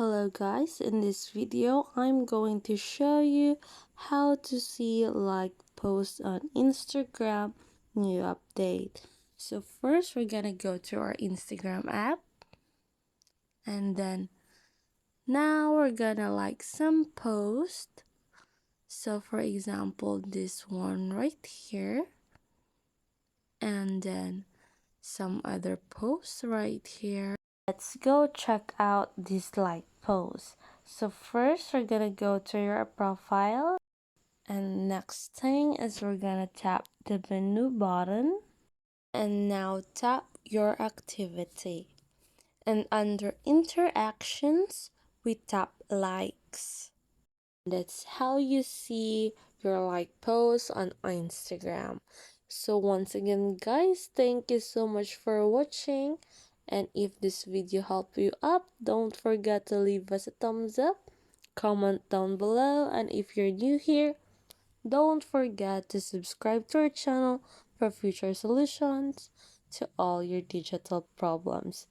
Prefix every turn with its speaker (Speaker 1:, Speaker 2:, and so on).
Speaker 1: Hello guys, in this video I'm going to show you how to see like posts on Instagram new update. So first we're gonna go to our Instagram app, and then now we're gonna like some post. So for example this one right here, and then some other posts right here. Let's go check out this like post. So first we're gonna go to your profile, and next thing is we're gonna tap the menu button, and now tap your activity, and under interactions we tap likes. That's how you see your like posts on Instagram. So once again guys, thank you so much for watching, and if this video helped you up, don't forget to leave us a thumbs up, comment down below, and if you're new here, don't forget to subscribe to our channel for future solutions to all your digital problems.